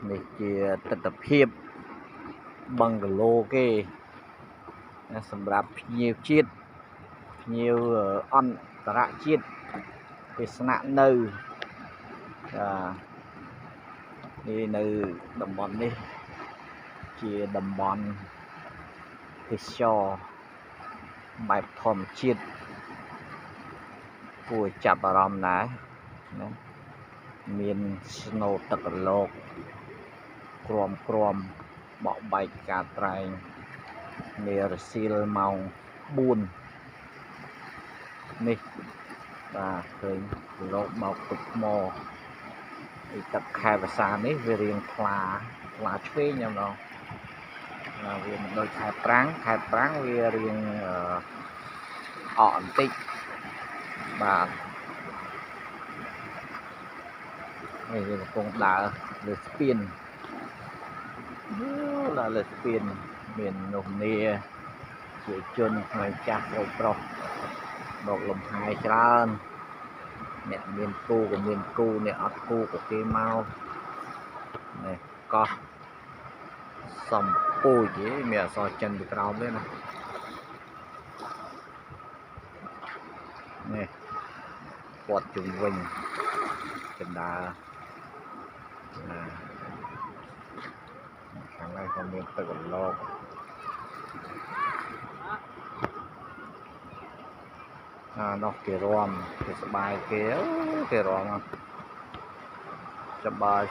នេះជាទិដ្ឋភាពបឹងគីឡូគេសម្រាប់ភ្ញៀវជាតិភ្ញៀវអន្តរជាតិគេស្នាក់នៅនេះនៅតំបន់នេះជាតំបន់ទេសចរបែបធម្មជាតិគួរចាប់អារម្មណ៍ដែរណាមានស្នូលទឹករលកក្រំបក់បែកការត្រែងនារសៀលម៉ោង4នេះបាទឃើញលោកមកទឹកថ្មពីទឹកខែភាសានេះវារៀងថ្លាឆ្វេងខ្ញុំឡងវាមិនដូចខែប្រាំងវារៀងអកបន្តិចបាទនេះវាកំពុងដើរលើស្ពានលើស្ពានមាននោះនាជាជនក្មេងចាស់ប្រុសដកលំហែច្រើនអ្នកមានគូក៏មានគូអ្នកអត់គូក៏គេមកនេះកោះសំពូជមានអក្សរចិនពីក្រោមទេណានេះព័ទ្ធជុំវិញកណ្ដាលខាងនេះក៏មានទឹករលកនោះគេរំគេសបាយគេរំសបាយ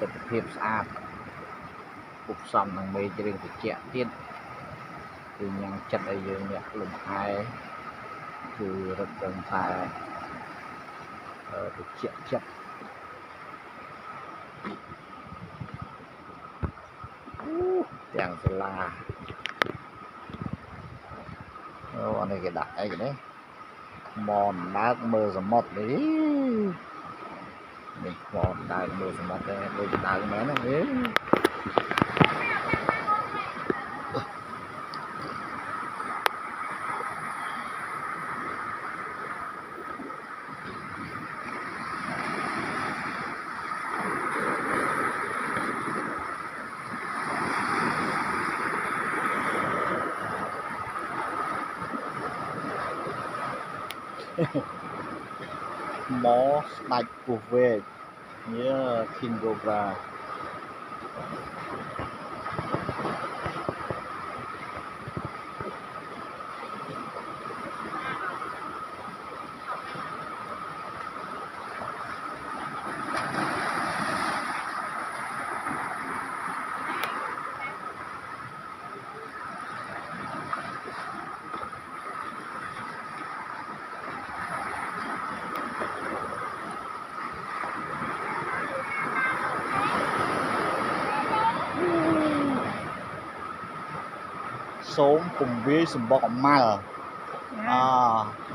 ទិដ្ឋភាពស្អាតពុកផ្សំនឹងមេជ្រឿងត្រជាក់ទៀតគឺញ៉ាំងចិត្តឲ្យយើងអ្នកលំហែគឺរឹតដឹងថាត្រជាក់ចិត្តទាំងសាលាអានេះគេដាក់អីនេះមកដើកមើលសមុទ្រនេះនេះមកដើកមើលសមុទ្រទេដូចដើកមែនទេមកស្ដាច់ពោះវែកKing Cobraសូមពំវាយសម្បុកអាម៉ាល់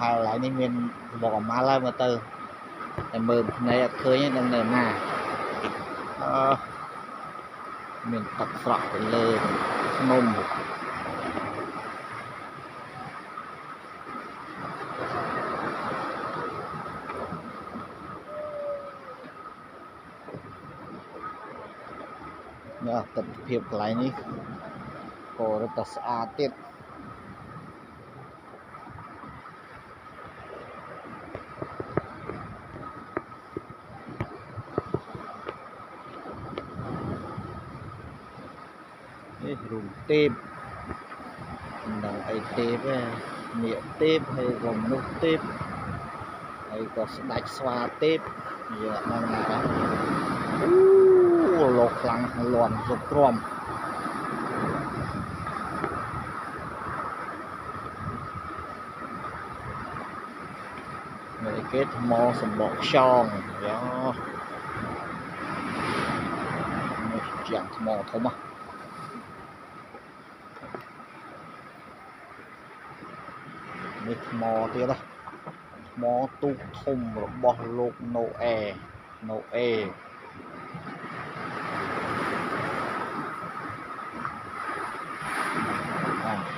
ហើយឡើយនេះមានសម្បុកអាម៉ាល់ហើយមើលទៅតែមើលភ្នែកអត់ឃើញទេដឹងនៅណាមានទឹកស្រក់ទៅលើភ្នំនេះទិដ្ឋភាពកន្លែងនេះក៏រឹតតែស្អាតទៀតនេះរូងទេពមិនដឹងអីទេពនាគទេពហើយក៏មនុស្សទេពហើយក៏ស្ដេចស្វាទេពយើងអត់ដឹងណាលោកខ្លាំងលន់សុខទ្រាំគេថ្មសម្បកខ្យងនេះជាងថ្មធំ នេះថ្មទៀតណាថ្មទូកធំរបស់លោកណូអេ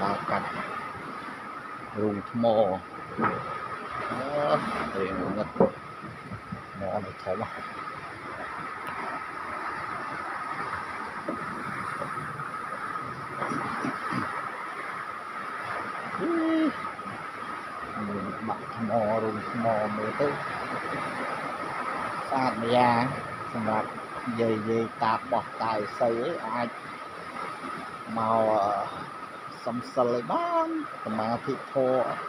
ដើរកាត់រូងថ្មរៀងងឹតថ្មនេះធំណាបាក់ថ្មរូងថ្មមើលទៅស្អាតម្យ៉ាងសម្រាប់យាយតាបោះតាយសីអាចមកសំសិលឲ្យបានសមាធិធម៌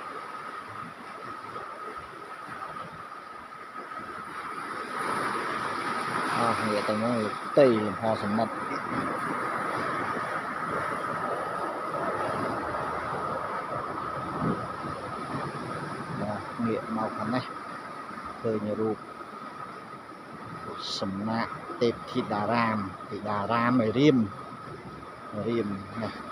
ងាកទៅមើលផ្ទៃលំហសមុទ្រងាកមកខាងនេះឃើញរូបសំណាក់ទេពធីតារាមឯរៀមណា